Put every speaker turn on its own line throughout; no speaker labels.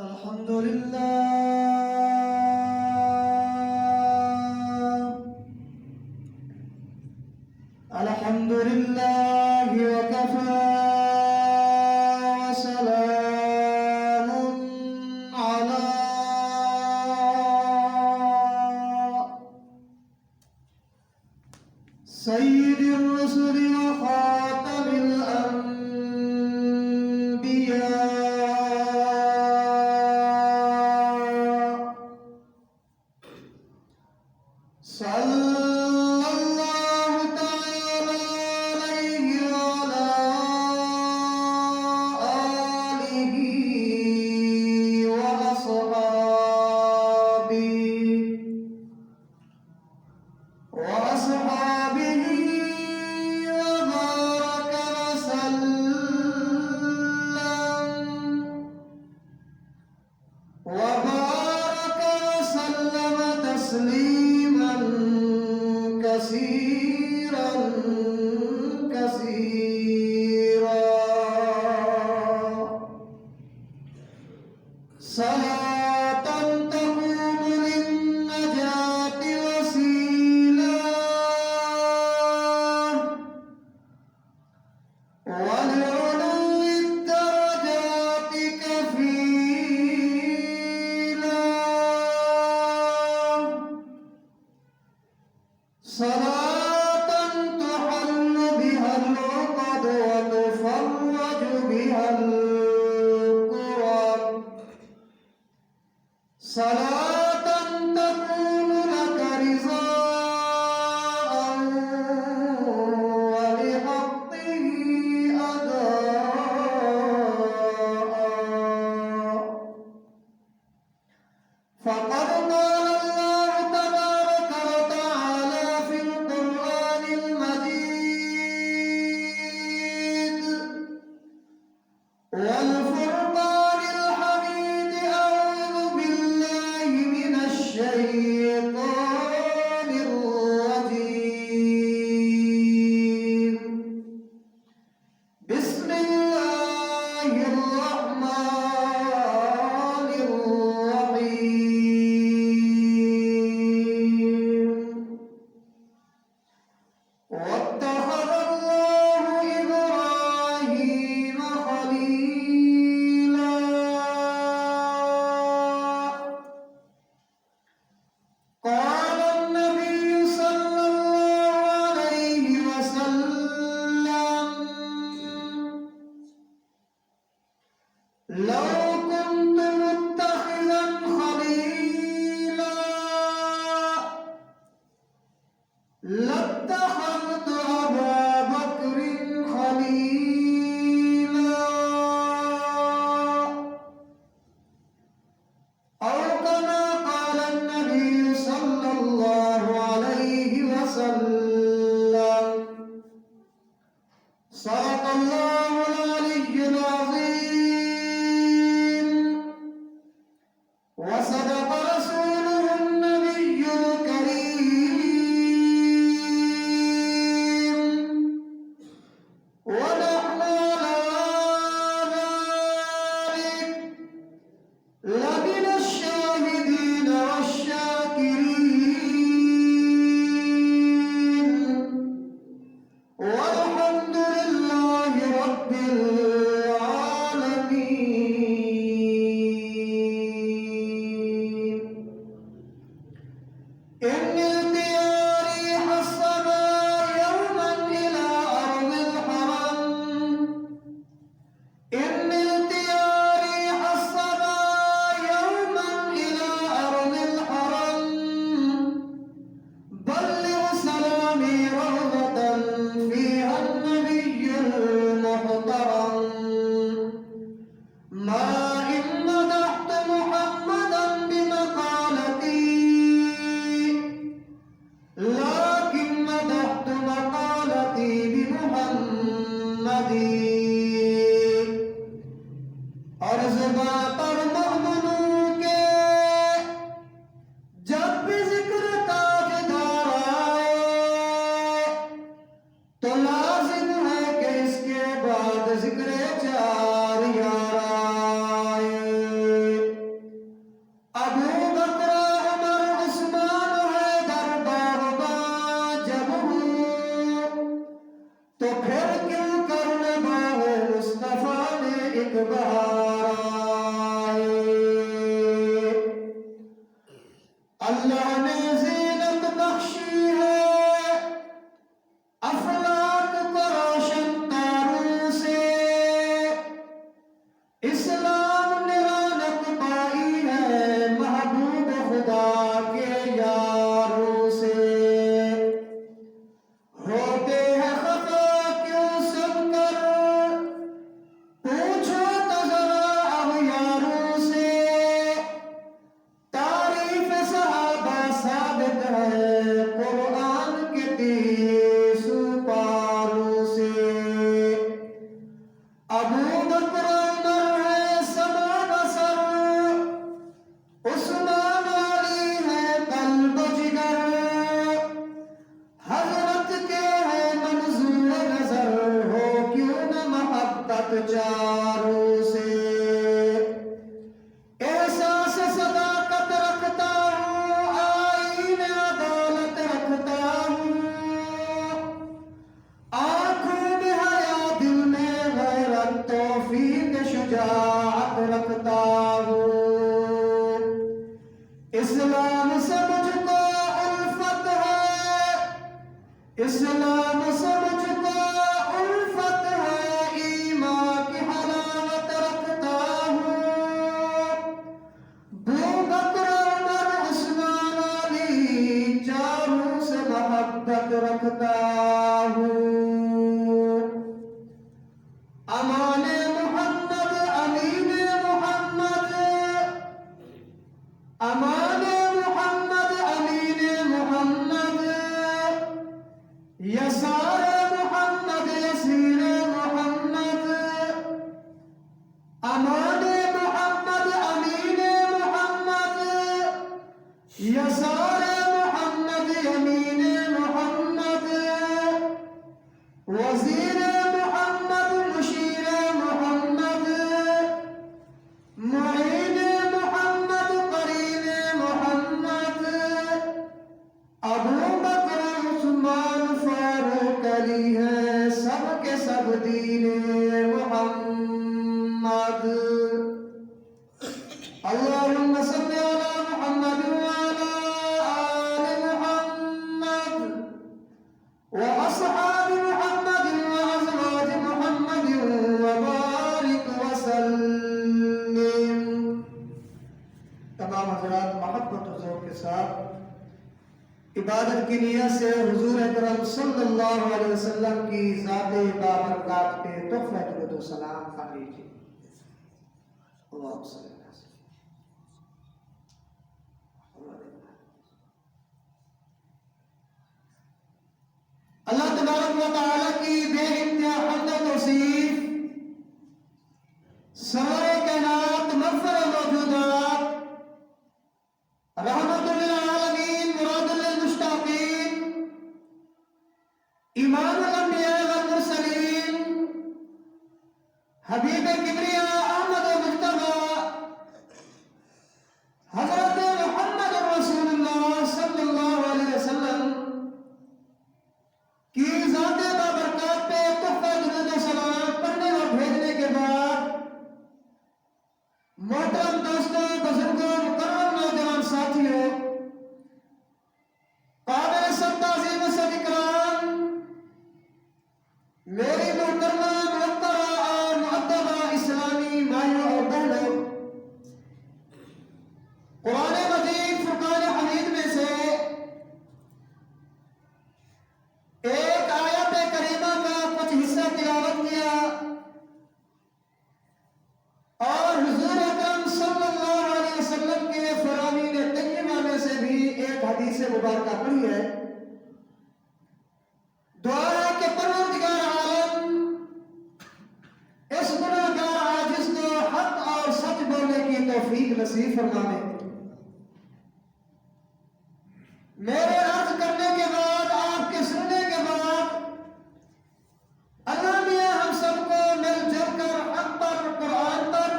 الحمد لله الحمد لله وكفى وسلام على سيد الرسل وخاتم الأنبياء صلى الله تعالى عليه وعلى آله وأصحابه وبارك وسلم تسليما كثيرا كثيرا صلاة تكون للنجاة وسيلة ولعلو الدرجات كفيلا صلاة تحل بها العقد وتفرج بها الكرب صلاة تكون لك رضاء ولحقه أداء فقد قال الله تبارك وتعالى في القرآن المجيد والفرقان الحميد أعوذ بالله من الشيطان الرجيم بسم الله الرحمن الرحيم واتخذ الله إبراهيم خليلا قال النبي صلى الله عليه وسلم لو كنت متخذا خليلا لاتخذت أبا بكر خليلا أو كما قال النبي صلى الله عليه وسلم صدق الله العلي العظيم وصدق رسوله النبي الكريم ونحن على ذلك لمن الشاهدين والشاكرين والحمد لله رب العالمين إن التيار ريح السماء يوما إلى أرض الحرم إن التيار ريح السماء يوما إلى أرض الحرم بلغ سلامي روضة فيها النبي المحترم ما إن مدحت محمدا بمقالتي لكن مدحت مقالتي بمحمد عرض باطر مؤمنوں کے جب بھی ذکر تاجدار آئے تو لازم ہے کہ اس کے بعد ذکر چار یار آئے ایک بہار آئے۔ اللہ نے زینت بخشی ہے افلاک کو روشن تاروں سے، اسلام نے رونق پائی ہے محبوب خدا کے یاروں سے۔ ہوتے ہیں خفا کیوں سن کر پوچھو تو ذرا اب یاروں سے، تعریف صحابہ ثابت ہے قرآن کے 30 پاروں سے۔ ابو بکر عمر ہے سما بسر، عثمان علی ہے قلب و جگر، حضرت کے ہے منظور نظر، ہو کیوں نہ محبت چاروں سے۔ احساس صداقت رکھتا ہوں، آئین عدالت رکھتا ہوں، آنکھوں میں حیا دل میں غیرت توفیق شجاعت رکھتا ہوں۔ اسلام سے مجھ کو الفت ہے، اسلام سے مجھ کو الفت ہے، ایمان کی حلاوت رکھتا ہوں۔ ابو بکر عمر عثمان علی چاروں سے محبت رکھتا ہوں۔ امان محمد امین محمد، امان محمد امین محمد، یسار محمد یسیر محمد، امان محمد امین محمد، یسار محمد یمین محمد، وزیر محمد مشیر محمد، معین محمد قرین محمد، ابو بکر عثمان فاروق علی ہے سب کے سب دین محمد۔ اللہم صلی علی محمد وعلی آل محمد وأصحاب محمد وأزواج محمد وبارك وسلم۔ تمام حضرات محبت و ذوق کے ساتھ عبادت کی نیت سے حضور اکرم صلی اللہ علیہ وسلم کی ذات بابرکات پہ تحفہ درود و سلام خواہ لیجیے۔ اللہم صلی اللہ علیہ وسلم۔ اللہ تبارک و تعالیٰ کی بے انتہا حمد و توصیف، سارے کائنات مغفر موجودات، رحمت للعالمین مراد للمشتاقین، امام الانبیاء والمرسلین، حبیب کبریاء احمد مجتبیٰ حضرت محمد رسول اللہ صلی اللہ علیہ وسلم کی ذات بابرکات پہ تحفہ درود و سلام پڑھنے اور بھیجنے کے بعد، محترم دوستوں، بزرگوں، مکرم نوجوان ساتھیوں، قابل سب تعظیم و سب اکرام، میری محترمہ محترمہ اور مؤدبہ اسلامی بھائیوں اور بہنوں، قرآن مجید فرقان حمید میں سے ایک آیت کریمہ کا کچھ حصہ تلاوت کیا اور حضور اکرم صلی اللہ علیہ وسلم کے فرامین طیبہ میں سے بھی ایک حدیث مبارکہ پڑھی ہے۔ دعا ہے کہ پروردگار عالم اس گناہگار عاجز کو حق اور سچ بولنے کی توفیق نصیب فرمائے۔ میرے عرض کرنے کے بعد، آپ کے سننے کے بعد، اللہ میاں ہم سب کو مل جل کر حق پر، قرآن پر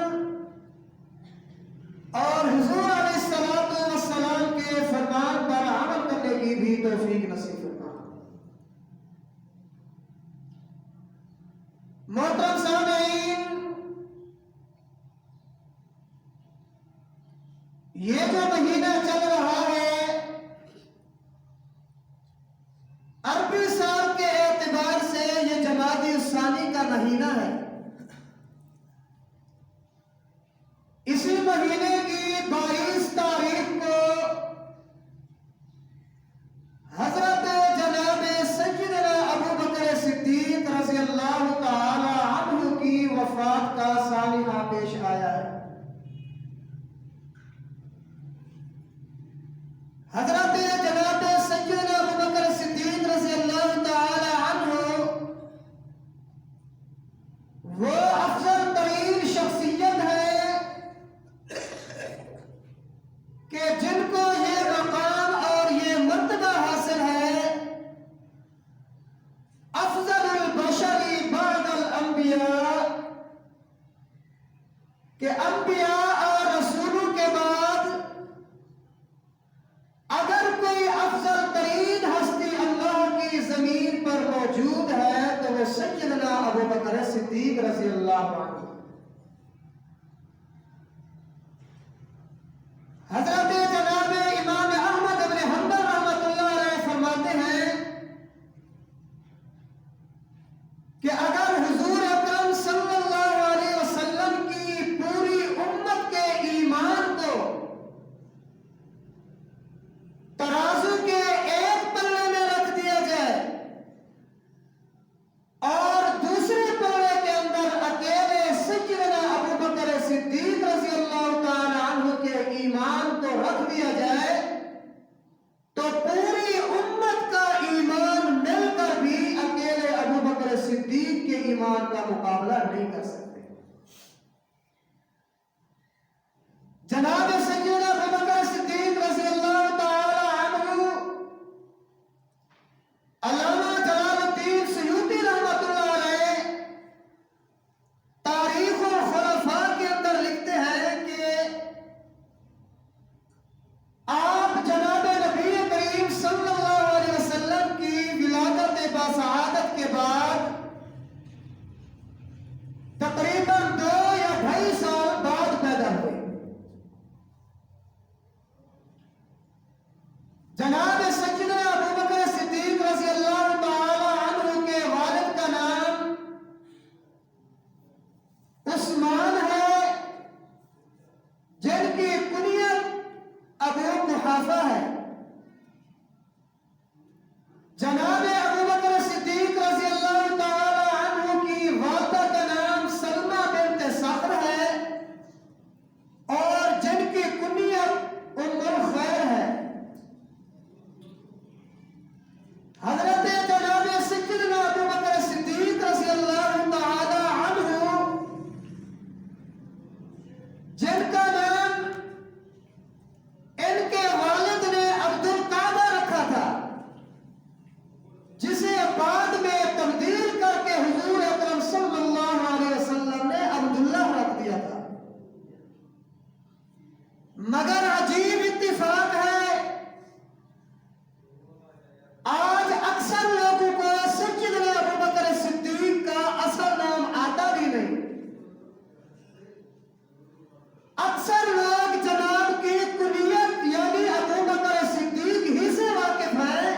اور حضور علیہ السلام کے فرمان پر عمل کرنے کی بھی توفیق نصیب فرمائے۔ محترم سامعین، یہ جو مہینہ چل رہا ہے عربی سال کے اعتبار سے یہ جمادی الثانی کا مہینہ ہے. اسی مہینے کی 22 تاریخ کو حضرت جناب سیدنا ابو بکر صدیق رضی اللہ تعالی عنہ کی وفات کا سالانہ پیش آیا ہے. حضرت جناب سیدنا ابو بکر صدیق رضی اللہ تعالی عنہ وہ افضل ترین شخصیت ہے کہ جن کو یہ مقام اور یہ مرتبہ حاصل ہے افضل البشر بعد الانبیاء، کہ انبیاء اور رسولوں کے بعد اگر کوئی افضل ترین ہستی اللہ کی زمین پر موجود ہے تو وہ سیدنا ابو بکر صدیق رضی اللہ عنہ. حضرت جناب امام احمد بن حنبل رحمۃ اللہ علیہ فرماتے ہیں کہ اگر حضور اکرم صلی اللہ علیہ وسلم کی پوری امت کے ایمان کو ترازو کے ایک پلڑے میں رکھ دیا جائے اور دوسرے پلڑے کے اندر اکیلے سیدنا ابو بکر صدیق رضی اللہ تعالی عنہ کے ایمان کو رکھ دیا جائے تو پوری امت کا ایمان مل کر بھی اکیلے ابو بکر صدیق کے ایمان کا مقابلہ نہیں کر سکتے. جناب سیدنا ابو بکر صدیق رضی اللہ تعالی عنہ علامہ جلال الدین سیوطی رحمۃ اللہ علیہ تاریخ الخلفاء کے اندر لکھتے ہیں کہ آپ جناب نبی کریم صلی اللہ علیہ وسلم کی ولادت باسعادت کے بعد تقریباً 2 یا 2.5 سال بعد پیدا ہوئے. جناب سیدنا ابو بکر صدیق رضی اللہ تعالی عنہ کے والد کا نام عثمان ہے جن کی کنیت ابو قحافہ ہے. جناب ابو بکر صدیق رضی اللہ تعالی عنہ کی والدہ کا نام سلمہ بنت صخر ہے اور جن کی کنیت ام الخیر ہے. حضرت جناب سیدنا ابو بکر صدیق رضی اللہ تعالی عنہ جن کا نام ان کے والد نے عبد القعبہ رکھا تھا، جسے بعد میں تبدیل کر کے حضور اکرم صلی اللہ علیہ وسلم نے عبداللہ رکھ دیا تھا. مگر عجیب اتفاق ہے آج اکثر لوگوں کو سیدنا ابو بکر صدیق کا اصل نام آتا بھی نہیں. اکثر لوگ جناب کی کنیت یعنی ابو بکر صدیق ہی سے واقف ہیں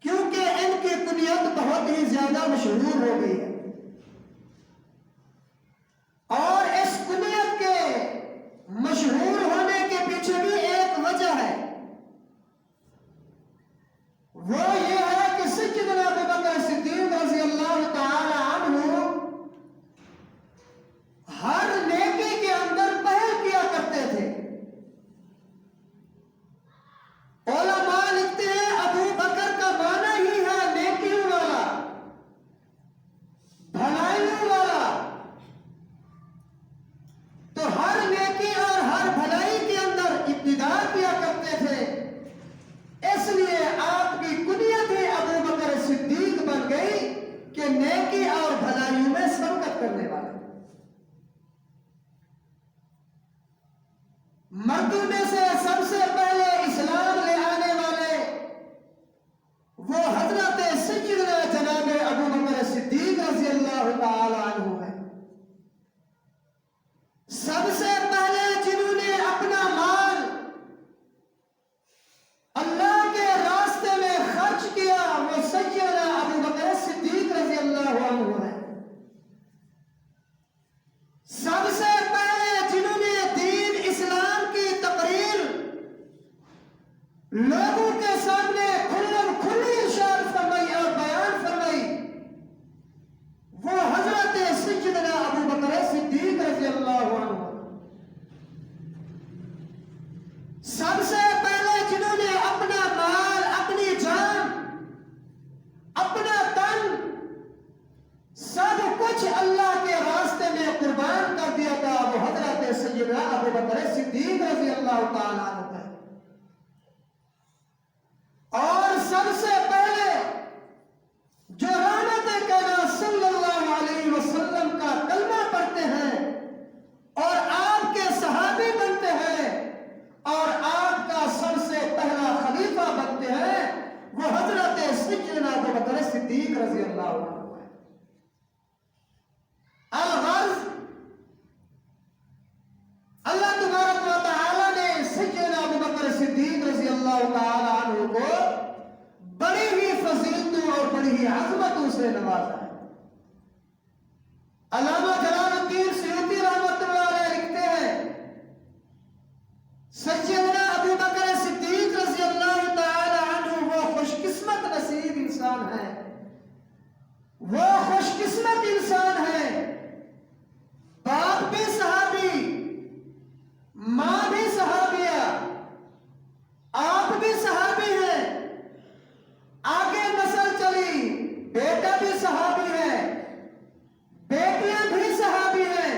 کیونکہ ان کی کنیت بہت ہی زیادہ مشہور ہو گئی ہے. اور اس کنیت کے مشہور ہونے کے پیچھے بھی ایک وجہ ہے، وہ یہ ہے کہ سیدنا ابو بکر صدیق رضی اللہ تعالی عنہ ہر نیکی کے اندر پہل کیا کرتے تھے. علماء لکھتے ہیں ابو بکر کا معنی ہی ہے نیکیوں والا، بھلائیوں والا. تو ہر نیکی اور ہر بھلائی کے اندر ابتدا کیا کرتے تھے، اس لیے آپ کی کنیت ہی ابو بکر صدیق بن گئی کہ نیکی اور بھلائیوں میں سبقت کرنے والے. مردوں میں سے سب سے پہلے اسلام لے آنے والے وہ حضرت سیدنا جناب ابو بکر صدیق رضی اللہ تعالی عنہ ہے. سب سے پہلے صدیق رضی اللہ تعالیٰ عنہ ہے۔ اور سب سے پہلے جو رحمت کائنات صلی اللہ علیہ وسلم کا کلمہ پڑھتے ہیں اور آپ کے صحابی بنتے ہیں اور آپ کا سب سے پہلا خلیفہ بنتے ہیں، وہ حضرت سیدنا ابو بکر صدیق رضی اللہ عنہ ہے۔ الغرض اللہ تبارک و تعالی نے سیدنا ابو بکر صدیق رضی اللہ تعالی عنہ کو بڑی ہی فضیلتوں اور بڑی ہی عظمتوں سے نوازا ہے۔ علامہ جلال الدین سیوطی رحمۃ اللہ علیہ لکھتے ہیں، سیدنا ابو بکر صدیق رضی اللہ تعالی عنہ وہ خوش قسمت نصیب انسان ہے، وہ خوش قسمت انسان ہے، باپ بھی صحابی، ماں بھی صحابیہ، آپ بھی صحابی ہیں، آگے نسل چلی، بیٹا بھی صحابی ہے، بیٹیاں بھی صحابی ہیں،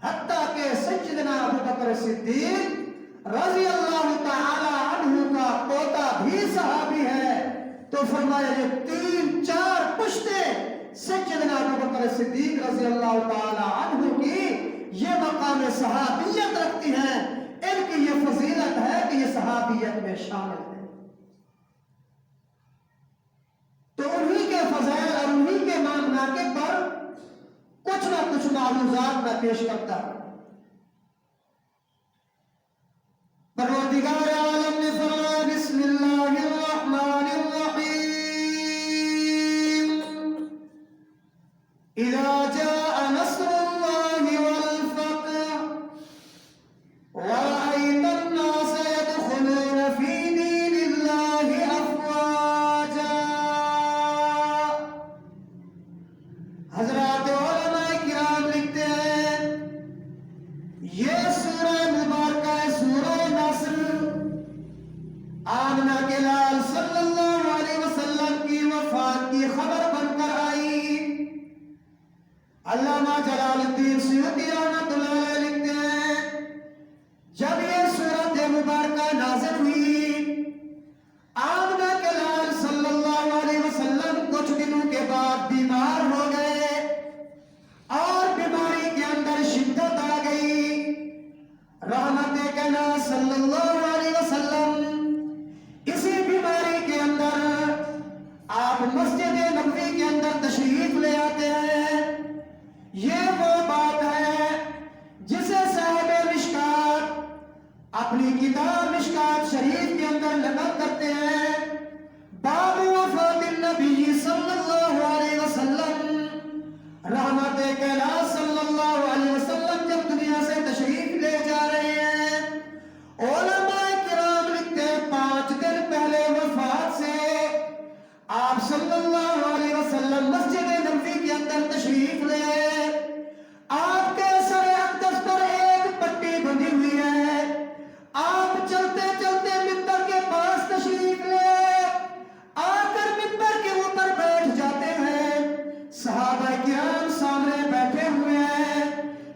حتیٰ کہ سیدنا ابو بکر صدیق رضی اللہ تعالی عنہ کا پوتا بھی صحابی ہے۔ تو فرمایا یہ 3-4 پشتیں سیدنا ابو بکر صدیق رضی اللہ تعالی عنہ کی یہ مقام صحابیت رکھتی ہیں، ان کی یہ فضیلت ہے کہ یہ صحابیت میں شامل ہے۔ تو انہی کے فضائل اور انہی کے مناقب پر کچھ نہ کچھ معروضات میں پیش کرتا ہوں۔ پروردگار عالم نے فرمایا بسم اللہ الرحمن الرحیم اذا جاء نصر اللہ والفتح ورأيت الناس يدخلون في دين الله أفواجا۔ حضرات علماء کرام لکھتے ہیں یہ سورہ مبارکہ سورہ نصر آمنہ کے لال صلی اللہ علیہ وسلم کی وفات کی خبر بن کر آئی۔ علامہ جلال الدین سیوطی رحمۃ اللہ علیہ لکھتے ہیں جب یہ سورت مبارکہ نازل ہوئی، آمنہ کے لال صلی اللہ علیہ وسلم کچھ دنوں کے بعد بیمار ہو گئے اور بیماری کے اندر شدت آ گئی۔ رحمت کائنات صلی اللہ علیہ وسلم اسی بیماری کے اندر آپ مسجد نبوی کے اندر تشریف لے آتے ہیں۔ یہ وہ بات ہے جسے صاحب مشکات اپنی کتاب مشکات شریف کے اندر نقل کرتے ہیں، باب وفات النبی صلی اللہ علیہ وسلم۔ رحمت کائنات صلی اللہ علیہ وسلم جب دنیا سے تشریف لے جا رہے ہیں، علماء کرام لکھتے ہیں 5 دن پہلے وفات سے آپ صلی اللہ علیہ وسلم مسجد نبوی کے اندر تشریف لے آئے۔ آپ کے سر اقدس پر ایک پٹی بندھی ہوئی ہے، آپ چلتے چلتے منبر کے پاس تشریف لے آ کر منبر کے اوپر بیٹھ جاتے ہیں۔ صحابہ کرام سامنے بیٹھے ہوئے ہیں،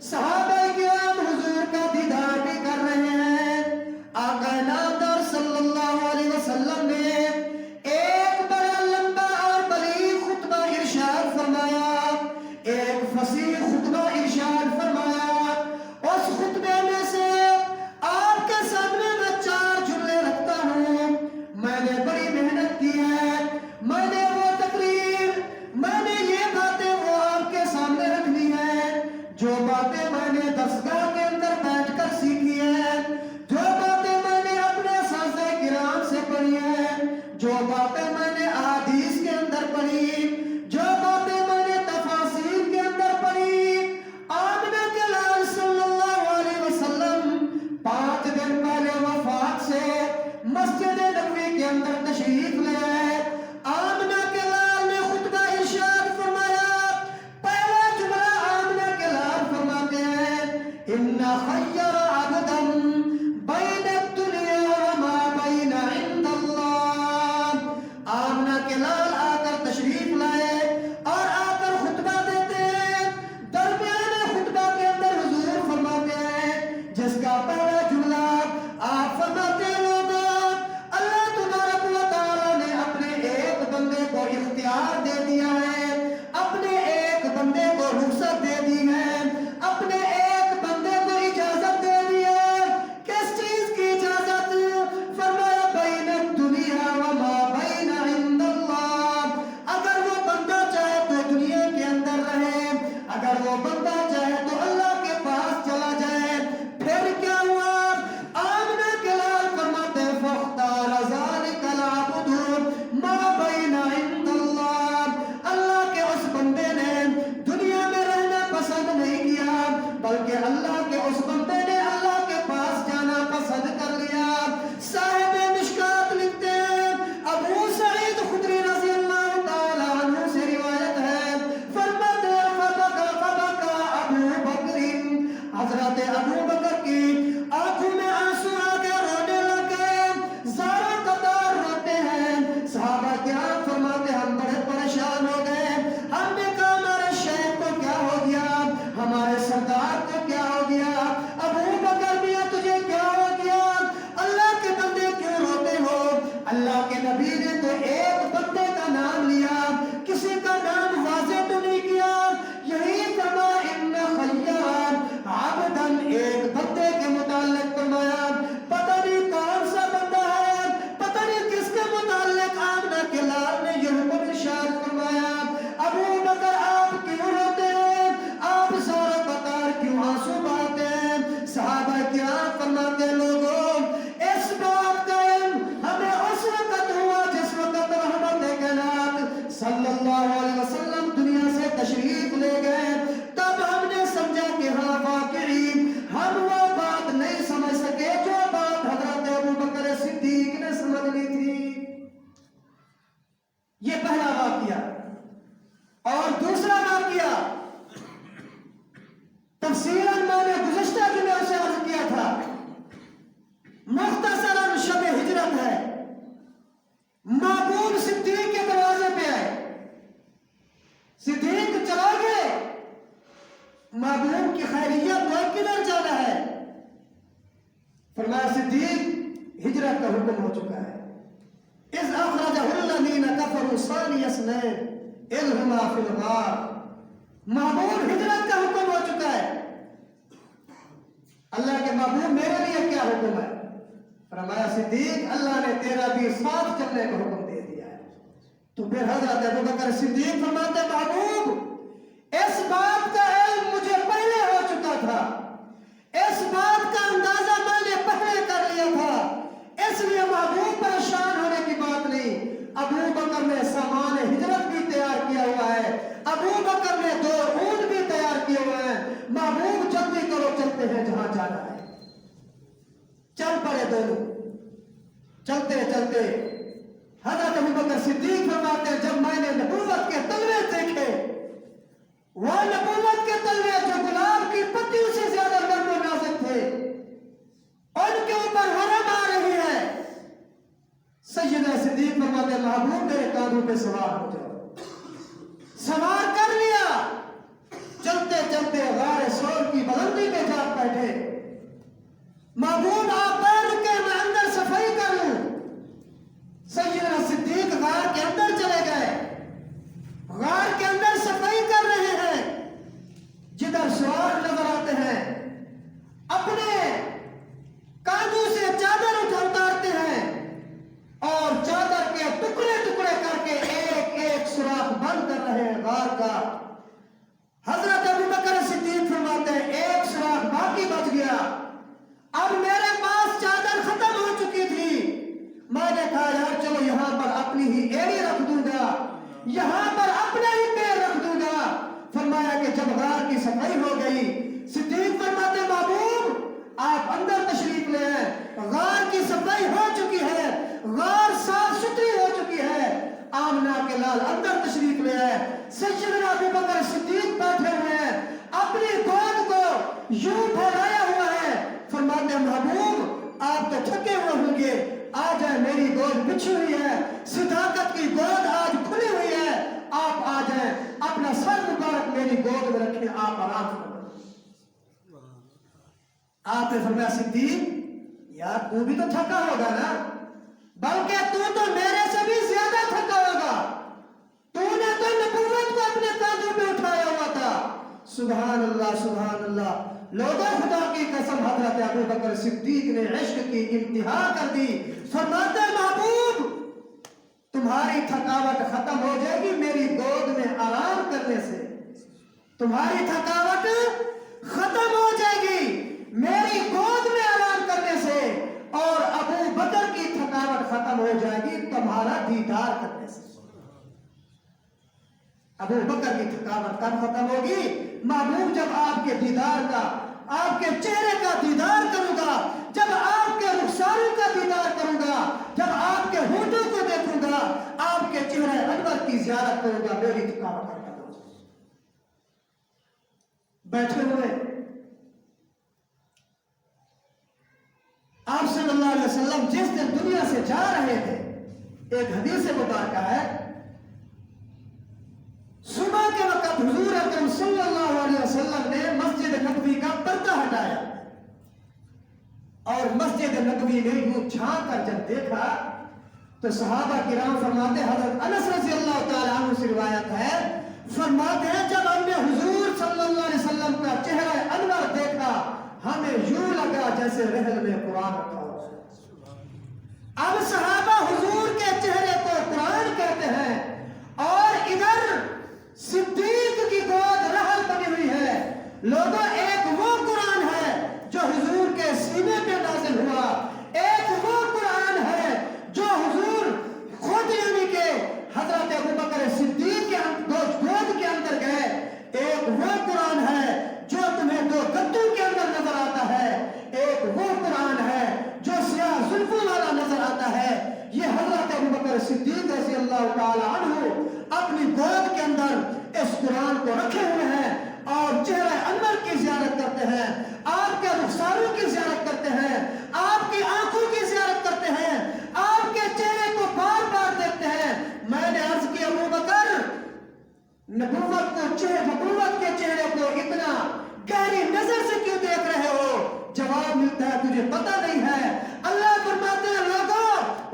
صحابہ کرام حضور کا دیدار بھی کر رہے ہیں۔ آقا نامدار صلی اللہ علیہ وسلم نے ایک بڑا لمبا اور بلیغ خطبہ ارشاد فرمایا، ایک فصیح خطبہ ارشاد فرمایا۔ اس خطبے میں سے آپ کے سامنے میں 4 جملے رکھتا ہوں۔ میں نے بڑی محنت کی ہے، میں نے وہ تقریر، میں نے یہ باتیں وہ آپ کے سامنے رکھنی ہے جو باتیں میں نے درسگاہ کے اندر بیٹھ کر سیکھی ہیں، جو باتیں میں نے اپنے اساتذہ کرام سے پڑھی ہیں، جو باتیں میں نے احادیث کے اندر پڑھی، جو باتیں میں نے تفاسیر کے اندر پڑھی۔ آمنہ کے لال صلی اللہ علیہ وسلم 5 دن پہلے وفات سے مسجد نبوی کے اندر تشریف لے آئے۔ آمنہ کے لال نے خطبہ ارشاد فرمایا، پہلا جملہ آمنہ کے لال فرماتے ہیں ان خیر عبدا بین الدنیا وما بین عند اللہ۔ آمنہ کے لال آ کر تشریف لائے اور آ کر خطبہ دیتے ہیں۔ درمیان خطبہ کے اندر حضور فرماتے ہیں جس کا پہلا جملہ بلکہ اللہ کے اس بندے نے اللہ کے پاس جانا پسند کر لیا۔ صاحب مشکات لکھتے ہیں، ابو سعید خدری رضی اللہ تعالیٰ عنہ سے روایت ہے، فرماتے ہیں فبکا ابو بکر، حضرت ابو بکر کی آنکھوں میں آنسو آ کے رونے لگے، زاروں قطار روتے ہیں۔ صحابہ کرام فرماتے ہم بڑے پریشان ہو گئے، ہم نے کہا ہمارے شیخ کو کیا ہو گیا، ہمارے سردار کو کیا ہو گیا، ابو بکر میاں تجھے کیا ہو گیا، اللہ کے بندے کیوں روتے ہو؟ اللہ کے نبی نے تو ایک بندے کا نام لیا، کسی کا نام واضح تو نہیں کیا، یہی فرما ان خیار عبدن، ایک بندے کے متعلق فرمایا، پتہ نہیں کون سا بندہ ہے، پتہ نہیں کس کے متعلق آمنہ کے لال نے یہ حکم ارشاد فرمایا، ابو بکر آپ کیوں روتے ہیں، آپ زاروں قطار کیوں آنسو بہاتے ہیں؟ صحابہ کرام فرماتے ہیں لوگوں، اس بات کا علم ہمیں اس وقت ہوا جس وقت رحمت کائنات صلی اللہ علیہ وسلم دنیا سے تشریف لے گئے، تب ہم نے سمجھا کہ ہاں واقعی ہم وہ بات نہیں سمجھ سکے جو بات حضرت ابو بکر صدیق نے سمجھ لی تھی۔ یہ پہلا واقعہ۔ اور دوسرا واقعہ تفصیلاً میں نے گزشتہ دنوں سے عرض کیا تھا، مختصراً شب ہجرت ہے، محبوب صدیق کے دروازے پہ آئے، صدیق چلا گئے، محبوب کی خیریت کو کدھر جانا ہے؟ فرمایا صدیق ہجرت کا حکم ہو چکا ہے، اذ اخرجہ الذین کفروا ثانی اثنین اذ ہما فی الغار، محبوب ہجرت کا حکم ہو چکا ہے۔ اللہ کے محبوب میرے لیے کیا حکم ہے؟ فرمایا صدیق اللہ نے تیرا بھی ساتھ چلنے کا حکم دے دیا ہے۔ تو پھر حضرت ابو بکر صدیق فرماتے محبوب اس بات کا علم مجھے پہلے ہو چکا تھا، اس بات کا اندازہ میں نے پہلے کر لیا تھا، اس لیے محبوب پریشان ہونے کی بات نہیں۔ ابو بکر نے سامان ہجرت بھی تیار کیا ہوا ہے، ابو بکر نے 2 اونٹ بھی تیار کیے ہوئے ہیں، محبوب جلدی کرو چلتے ہیں جہاں جانا ہے۔ چل پڑے دونوں، چلتے چلتے حضرت ابو بکر صدیق فرماتے ہیں جب میں نے نبوت کے تلوے دیکھے، وہ نبوت کے تلوے جو گلاب کی پتیوں سے زیادہ نرم و نازک تھے، ان کے اوپر حرم آ رہی ہے، سیدنا صدیق فرماتے ہیں محبوب میرے کاندھوں پہ سوار ہو جاؤ۔ سوار کر لیا، چلتے چلتے غار سور کی بلندی میں جا بیٹھے، محبوب آپ پیر رکے میں اندر صفائی کر لوں۔ سیدنا صدیق غار کے اندر چلے گئے، غار کے اندر صفائی کر رہے ہیں، جدھر سوار نظر آتے ہیں اپنے کاندھوں سے چادر اتارتے ہیں اور چادر کے ٹکڑے ٹکڑے کر کے ایک ایک سوراخ بند کر رہے ہیں غار کا۔ حضرت ابو بکر صدیق فرماتے ہیں ایک سوراخ باقی بچ گیا، اب میرے پاس چادر ختم ہو چکی تھی، میں نے کہا یار چلو یہاں پر اپنی ہی ایڑی رکھ دوں گا، یہاں پر اپنے ہی پیر رکھ دوں گا۔ فرمایا کہ جب غار کی صفائی ہو گئی، صدیق فرماتے محبوب آپ اندر تشریف لے آئے، غار کی صفائی ہو چکی ہے، غار صاف ستھری ہو چکی ہے، آمنہ کے لال اندر تشریف لے آئے۔ سیدنا ابو بکر صدیق بیٹھے ہوئے ہیں، اپنی گود کو یوں پھیلایا ہوا ہے، فرماتے ہیں محبوب آپ تو تھکے ہوئے ہوں گے، آ جائیں میری گود بچھی ہوئی ہے، صداقت کی گود آج کھلی ہوئی ہے، آپ آ جائیں اپنا سر مبارک میری گود میں رکھیں، آپ آرام کریں۔ آپ نے فرمایا صدیق یار تو بھی تو تھکا ہوگا نا، بلکہ تو میرے سے بھی زیادہ تھکا ہوگا، تو نے تو نبوت کو اپنے کاندھوں پہ اٹھایا ہوا تھا۔ سبحان اللہ سبحان اللہ، لوگوں خدا کی قسم حضرت ابو بکر صدیق نے عشق کی انتہا کر دی، فرماتے محبوب تمہاری تھکاوٹ ختم ہو جائے گی میری گود میں آرام کرنے سے، تمہاری تھکاوٹ ختم ہو جائے گی میری گود میں آرام کرنے سے، اور ابو بکر کی تھکاوٹ ختم ہو جائے گی تمہارا دیدار کرنے سے۔ ابو بکر کی تھکاوٹ کب ختم ہوگی؟ محبوب جب آپ کے دیدار کا، آپ کے چہرے کا دیدار کروں گا، جب آپ کے رخساروں کا دیدار کروں گا، جب آپ کے ہونٹوں کو دیکھوں گا، آپ کے چہرے انور کی زیارت کروں گا، میری تھکاوٹ ختم ہوگی۔ بیٹھے ہوئے آپ صلی اللہ علیہ وسلم جس دن دنیا سے جا رہے تھے، ایک حدیث مبارکہ ہے، صبح کے وقت حضور اکرم صلی اللہ علیہ وسلم نے مسجد نبوی کا پردہ ہٹایا اور مسجد نبوی میں یوں جھانک کر جب دیکھا تو صحابہ کرام فرماتے ہیں، حضرت انس رضی اللہ تعالیٰ عنہ سے روایت ہے، فرماتے ہیں جب ہم نے حضور صلی اللہ علیہ وسلم کا چہرہ انور دیکھا ہمیں یوں لگا جیسے رحل میں قرآن رکھا ہو۔ اب صحابہ حضور کے چہرے کو قرآن کہتے ہیں اور ادھر صدیق کی گود رحل بنی ہوئی ہے۔ لوگوں، ایک وہ قرآن ہے جو حضور کے سینے پہ نازل ہوا، ایک وہ قرآن ہے جو حضور خود یعنی کہ حضرت ابو بکر صدیق کے گود کے اندر گئے، ایک وہ قرآن ہے جو تمہیں دو گدوں کے اندر نظر آتا ہے، ایک وہ قرآن ہے جو سیاہ زلفوں والا نظر آتا ہے۔ یہ حضرت ابو بکر صدیق رضی اللہ تعالی عنہ اپنی گود کے اندر اس قرآن کو رکھے ہوئے ہیں اور چہرہ انور کی زیارت کرتے ہیں، آپ کے رخساروں کی زیارت کرتے ہیں، آپ کی آنکھوں کی زیارت کرتے ہیں، آپ کے چہرے کو بار بار دیکھتے ہیں۔ میں نے عرض کی ابو بکر، نبوت کے چہرے کو اتنا گہری نظر سے کیوں دیکھ رہے ہو؟ جواب ملتا ہے تجھے پتہ نہیں ہے۔ اللہ فرماتے ہیں لوگوں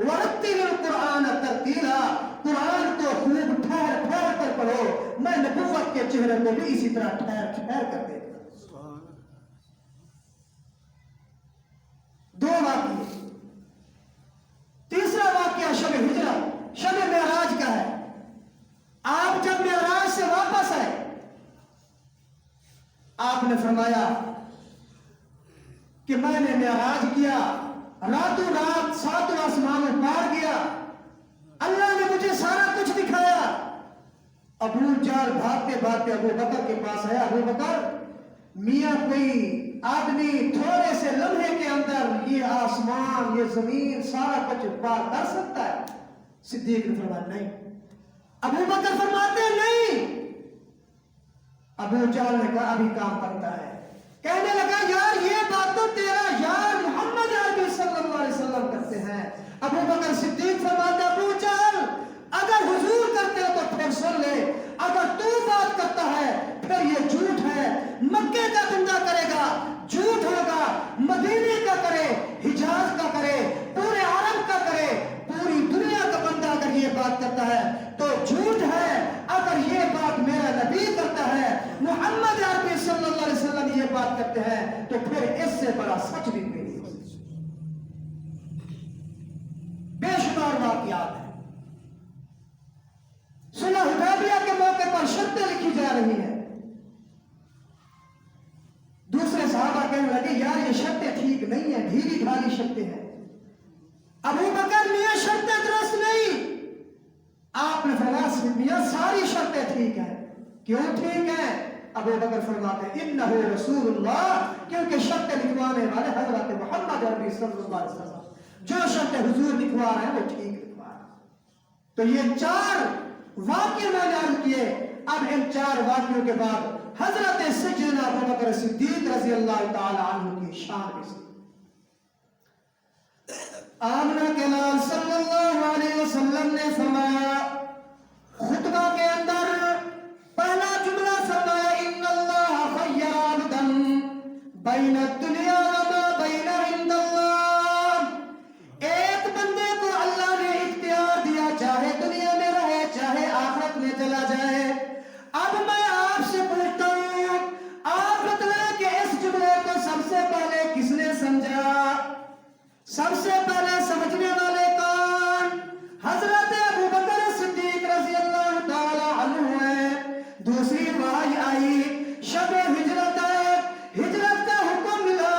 ورتل القرآن ترتیلا، قرآن کو خوب ٹھہر ٹھہر کر پڑھو، میں نبوت کے چہرے کو بھی اسی طرح ٹھہر ٹھہر کر دیکھ رہا ہوں۔ دو واقعے، تیسرا واقعہ شب ہجرت، شب معراج کا ہے۔ آپ جب معراج سے واپس آئے، آپ نے فرمایا کہ میں نے معراج کیا، راتوں رات ساتوں آسمانوں پار گیا، اللہ نے مجھے سارا کچھ دکھایا۔ ابو جہل بھاگتے بھاگتے ابو بکر کے پاس آیا، ابو بکر میاں کوئی آدمی تھوڑے سے لمحے کے اندر یہ آسمان یہ زمین سارا کچھ پار کر سکتا ہے؟ صدیق نے فرمایا نہیں۔ ابو بکر فرماتے ہیں نہیں۔ ابو جہل نے کہا ابھی کام کرتا ہے، کہنے لگا یار یہ بات تو تیرا یار محمد عربی صلی اللہ علیہ وسلم کرتے ہیں۔ ابو بکر صدیق فرماتے ابو جہل اگر حضور کرتے ہو تو پھر سن لے، اگر تو بات کرتا ہے پھر یہ جھوٹ ہے۔ مکے کا بندہ کرے گا جھوٹ ہوگا، مدینے کا کرے، حجاز کا کرے، پورے عرب کا کرے، پوری دنیا کا بندہ اگر یہ بات کرتا ہے تو جھوٹ ہے۔ اگر یہ بات میرا نبی کرتا ہے، محمد عربی صلی اللہ علیہ وسلم یہ بات کرتے ہیں تو پھر اس سے بڑا سچ بھی نہیں۔ بے شمار واقعات ہیں۔ صلح حدیبیہ کے موقع پر شرطیں لکھی جا رہی ہیں، دوسرے صحابہ کہنے لگے یار یہ شرطیں ٹھیک نہیں ہیں، ڈھیلی ڈھالی شرطیں ہیں۔ ابو بکر میاں شرطیں درست نہیں۔ آپ نے فرمایا میاں ساری شرطیں ٹھیک ہیں۔ کیوں ٹھیک ہیں؟ ابو بکر فرماتے ہیں انہو رسول اللہ، کیونکہ شرطیں لکھوانے والے حضرت محمد عربی صلی اللہ علیہ وسلم، جو شرطیں حضور لکھوا رہے ہیں وہ ٹھیک لکھوا رہے ہیں۔ تو یہ 4 واقعے میں نے عرض کیے۔ اب ان 4 واقعوں کے بعد حضرت سیدنا ابو بکر صدیق رضی اللہ تعالی عنہ کی شان بھی سی۔ آمنہ کے لال صلی اللہ علیہ وسلم نے فرمایا خطبہ کے اندر پہلا جملہ فرمایا ان اللہ خیر عبدا بین الدنیا وما بین عند اللہ، ایک بندے کو اللہ نے اختیار دیا، چاہے دنیا میں رہے چاہے آخرت میں چلا جائے۔ اب میں آپ سے پوچھتا ہوں، آپ بتلائیں کہ اس جملے کو سب سے پہلے کس نے سمجھا؟ سب سے پہلے سمجھنے والے کون؟ حضرت ابو بکر صدیق رضی اللہ تعالی عنہ ہے۔ دوسری وحی آئی، شب ہجرت ہے، ہجرت کا حکم ملا،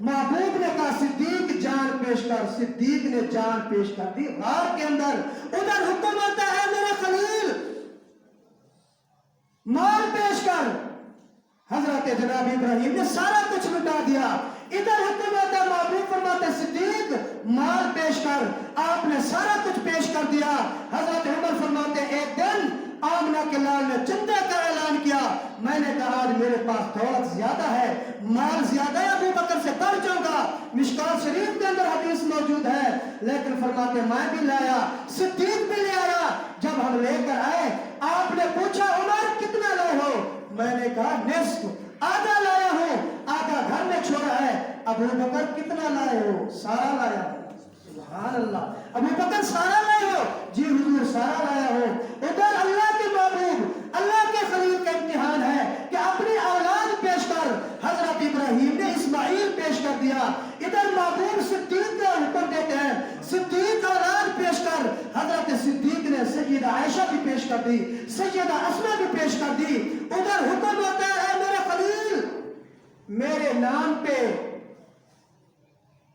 محبوب نے کہا صدیق جان پیش کر، صدیق نے جان پیش کر دی غار کے اندر۔ ادھر حکم آتا ہے میرے خلیل مال پیش کر، حضرت جناب ابراہیم نے سارا کچھ لٹا دیا۔ ادھر حکم آتا ہے محبوب فرماتے صدیق مال پیش کر، آپ نے سارا کچھ پیش کر دیا۔ حضرت عمر فرماتے ایک دن آمنہ کے لال نے چندے کا اعلان کیا، میں نے کہا آج میرے پاس دولت زیادہ ہے، مال زیادہ ہے، ابو بکر سے بڑھ جاؤں گا۔ مشکات شریف کے اندر حدیث موجود ہے، لیکن فرماتے میں بھی لایا، صدیق بھی لے آیا۔ جب ہم لے کر آئے آپ نے پوچھا عمر کتنا لائے ہو؟ میں نے کہا نصف، آدھا لایا ہوں، آدھا گھر میں چھوڑا ہے۔ ابو بکر کتنا لائے ہو؟ سارا لایا ہوں۔ سبحان اللہ، ابو بکر سارا لائے ہو؟ جی حضور سارا لایا ہو۔ ادھر اللہ کے محبوب اللہ کے خلیل کا امتحان ہے کہ اپنی اولاد پیش کر، حضرت ابراہیم نے اسماعیل پیش کر دیا۔ ادھر محبوب صدیق کا حکم دیتے ہیں صدیق اولاد پیش کر، حضرت صدیق نے سیدہ عائشہ بھی پیش کر دی، سیدہ اسما بھی پیش کر دی۔ ادھر حکم ہوتا ہے میرے خلیل میرے نام پہ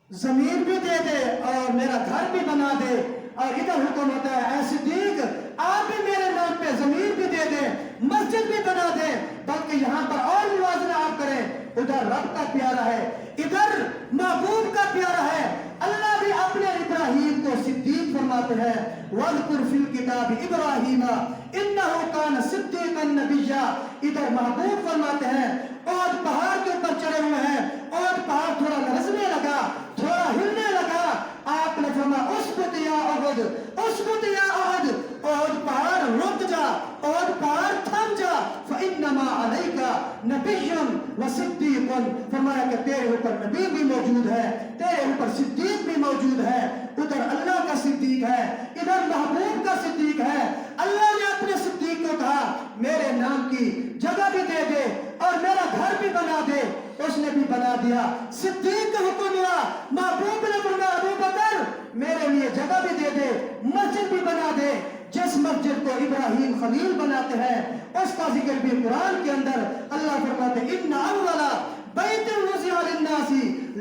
زمین بھی دے دے اور میرا گھر بھی بنا دے، اور ادھر حکم ہوتا ہے اے صدیق آپ بھی میرے نام پہ زمین بھی دے دیں، مسجد بھی بنا دیں، بلکہ یہاں پر اور موازنہ آپ کریں۔ ادھر رب کا پیارا ہے، ادھر محبوب کا پیارا ہے۔ اللہ بھی اپنے ابراہیم کو صدیق فرماتے ہیں، وَاذْكُرْ فِي الْكِتَابِ إِبْرَاهِيمَ إِنَّهُ كَانَ صِدِّيقًا نَبِيًّا۔ ادھر محبوب فرماتے ہیں اور پہاڑ کے اوپر چڑھے ہوئے ہیں اور پہاڑ تھوڑا لرزنے لگا، تھوڑا ہلنے لگا، آپ نے فرمایا اسکت یا احد، اسکت یا احد، احد پہاڑ رک جا، احد پہاڑ تھم جا، فَإِنَّمَا عَلَيْكَ نَبِيٌّ وَصِدِّيقٌ۔ فرمایا کہ تیرے اوپر نبی بھی موجود ہے، تیرے اوپر صدیق بھی موجود ہے۔ ادھر اللہ کا صدیق ہے، ادھر محبوب کا صدیق ہے۔ اللہ نے اپنے صدیق کو کہا میرے نام کی جگہ بھی دے دے اور میرا گھر بھی بنا دے، اس نے بھی بنا دیا۔ صدیق کا حکم ہوا، محبوب نے فرمایا ابو بکر میرے لیے جگہ بھی دے دے، مسجد بھی بنا دے۔ جس مسجد کو ابراہیم خلیل بناتے ہیں اس کا ذکر بھی قرآن کے اندر اللہ فرماتے ان اول بیت وضع للناس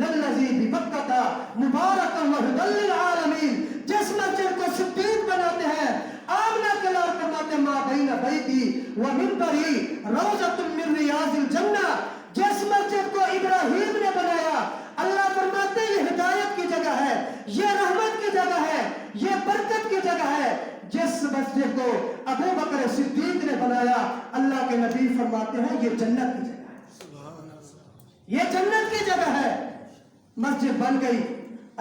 للذی ببکۃ مبارکا وہدی للعالمین۔ جس مسجد کو صدیق بناتے ہیں آمنہ کے لال فرماتے ما بین بیتی و منبری روضۃ من ریاض الجنہ۔ جس مسجد کو ابراہیم نے بنایا اللہ فرماتے یہ ہدایت کی جگہ ہے، یہ رحمت کی جگہ ہے، یہ برکت کی جگہ ہے۔ جس مسجد کو ابو بکر صدیق نے بنایا اللہ کے نبی فرماتے ہیں یہ جنت کی جگہ ہے، یہ جنت کی جگہ ہے۔ مسجد بن گئی،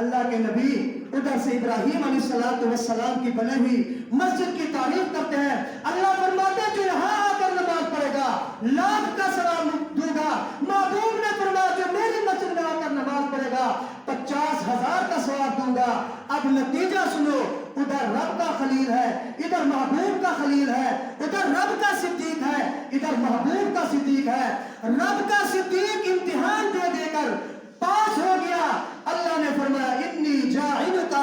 اللہ کے نبی ادھر سے ابراہیم علیہ السلام کی بنی ہوئی مسجد کی تعریف کرتے ہیں۔ اللہ فرماتے ہیں جو یہاں آ کر نماز پڑھے گا لاکھ کا ثواب دوں گا۔ محبوب نے فرمایا جو میری مسجد میں آ کر نماز پڑھے گا 50,000 کا ثواب دوں گا۔ اب نتیجہ سنو، ادھر رب کا خلیل ہے، ادھر محبوب کا خلیل ہے، ادھر رب کا صدیق ہے، ادھر محبوب کا صدیق ہے۔ رب کا صدیق امتحان دے دے کر پاس ہو گیا، اللہ نے فرمایا انی جاعلک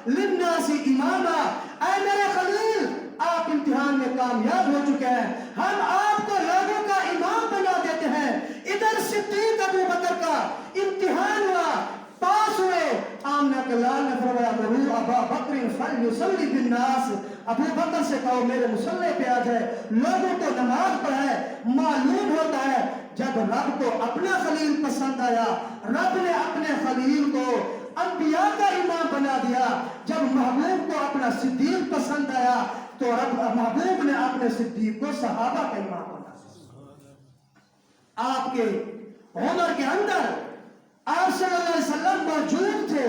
للناس اماما۔ اے میرے خلیل آپ امتحان میں کامیاب ہو چکے ہیں، ہم آپ کو لوگوں کا امام بنا دیتے ہیں۔ ادھر صدیق ابو بکر کا امتحان ہوا، پاس ہوئے۔ آمنہ کے لال نے فرمایا مروا ابا بکر فلیصلی بالناس۔ ابو بکر سے کہو میرے مصلی پہ آ جائے، لوگوں کو نماز پڑھائے۔ معلوم ہوتا ہے جب رب کو اپنا خلیل پسند آیا، رب نے اپنے خلیل کو انبیاء کا امام بنا دیا۔ جب محبوب کو اپنا صدیق پسند آیا تو رب محبوب نے اپنے صدیق کو صحابہ کا امام بنا دیا۔ آپ کے عمر کے اندر آپ صلی اللہ علیہ وسلم موجود تھے،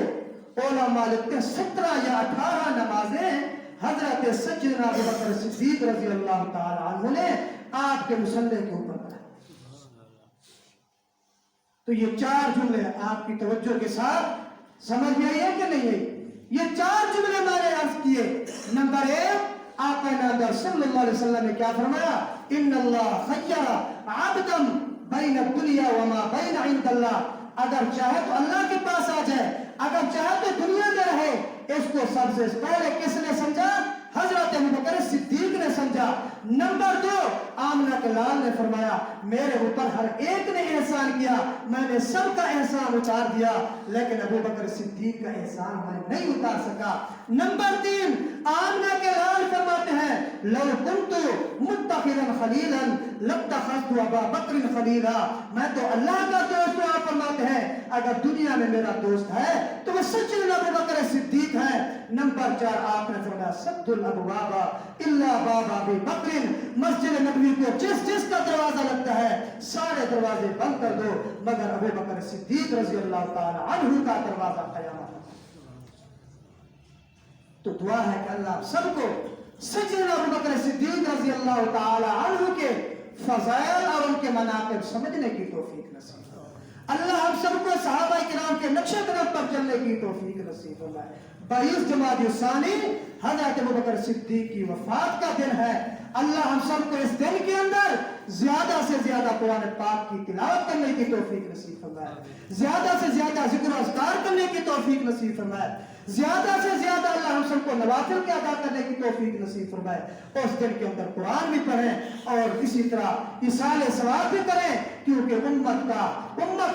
علماء لکھتے ہیں 17 یا 18 نمازیں حضرت سیدنا ابو بکر صدیق رضی اللہ تعالی عنہ نے آپ کے مصلی کے اوپر پڑھا۔ تو یہ 4 جملے آپ کی توجہ کے ساتھ سمجھ میں آئی ہے کہ نہیں ہے؟ یہ 4 جملے میں نے عرض کیے۔ نمبر 1 آقا نامدار صلی اللہ علیہ وسلم نے کیا فرمایا؟ ان اللہ خیر عبدا بین الدنیا وما بین عند اللہ۔ اگر چاہے تو اللہ کے پاس آ جائے، اگر چاہے تو دنیا میں رہے۔ اس کو سب سے پہلے کس نے سمجھا؟ حضرت ابو بکر صدیق نے سمجھا۔ نمبر 2 آمنہ کے لال نے فرمایا میرے اوپر ہر ایک نے احسان کیا، میں نے سب کا احسان اتار دیا، لیکن ابو بکر صدیق کا احسان میں نہیں اتار سکا۔ نمبر 3، آمنہ کے لال فرماتے ہیں لو کنت متخذا خلیلا لاتخذت ابا بکر خلیلا، میں تو اللہ کا دوست ہوں۔ آپ فرماتے ہیں اگر دنیا میں میرا دوست ہے تو وہ سچن ابو بکر صدیق ہے۔ نمبر 4، آپ نے فرمایا سد الابواب الا باب ابی بکر، مسجد نبوی کو جس کا دروازہ لگتا ہے سارے دروازے بند کر دو مگر ابو بکر صدیق رضی اللہ تعالی عنہ کا دروازہ قیامت۔ تو دعا ہے کہ اللہ آپ سب کو سیدنا ابو بکر صدیق رضی اللہ تعالی عنہ کے فضائل اور ان کے مناقب سمجھنے کی توفیق نصیب فرمائے۔ اللہ ہم سب کو صحابہ کرام کے نقش قدم پر چلنے کی توفیق نصیب فرمائے۔ 22 جمادی الثانی حضرت ابو بکر صدیق کی وفات کا دن ہے۔ اللہ ہم سب کو اس دن کے اندر زیادہ سے زیادہ قرآن پاک کی تلاوت کرنے کی توفیق نصیب فرمائے، زیادہ سے زیادہ ذکر و اذکار کرنے کی توفیق نصیب فرمائے، زیادہ سے زیادہ اللہ ہم سب کو نوافل کے ادا کرنے کی توفیق نصیب فرمائے۔ اس دن کے اندر قرآن بھی پڑھیں اور اسی طرح ایصال ثواب بھی کریں، کیونکہ امت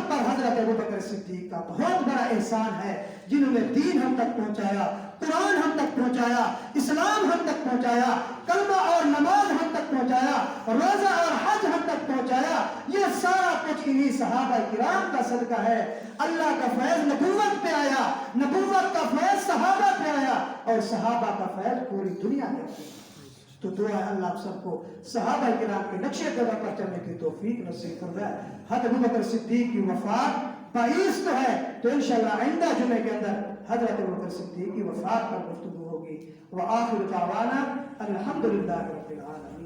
پر حضرت ابو بکر صدیق کا بہت بڑا احسان ہے، جنہوں نے دین ہم تک پہنچایا، قرآن ہم تک پہنچایا، اسلام ہم تک پہنچایا، کلمہ اور نماز ہم تک پہنچایا، روزہ اور حج ہم تک پہنچایا۔ یہ سارا کچھ انہی صحابہ کرام کا صدقہ ہے۔ اللہ کا فیض نبوت پہ آیا، نبوت کا فیض صحابہ پہ آیا اور صحابہ کا فیض پوری دنیا میں آیا۔ تو دعا ہے اللہ آپ سب کو صحابہ کرام کے نقش قدم پر چلنے کی توفیق نصیب فرمائے۔ حضرت ابو بکر صدیق کی وفات 22 تو ہے، تو انشاءاللہ آئندہ جمعے کے اندر حضرت ابو بکر صدیق کی وفات پر گفتگو ہوگی۔ وآخر دعوانا الحمدللہ رب العالمین۔